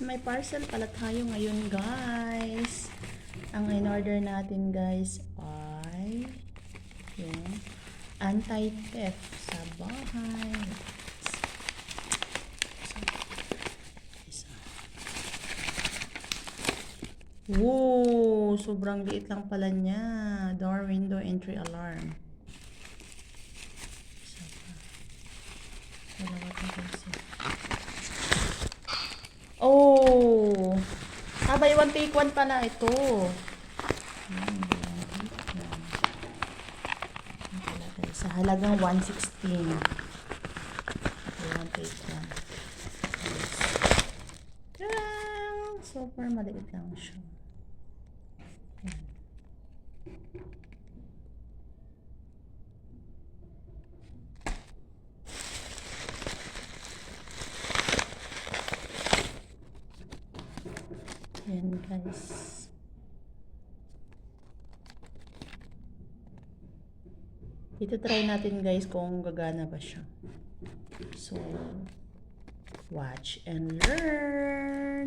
May parcel pala tayo ngayon, guys. Ang in-order natin, guys, ay yung anti-theft sa bahay. Woo! Sobrang liit lang pala niya. Door, window, entry, alarm. Oh! Buy one take one pala ito. Sa halagang 116. Buy one take one. Super maliit lang siya. Yan, guys. Ito try natin, guys, kung gagana ba siya. So, watch and learn.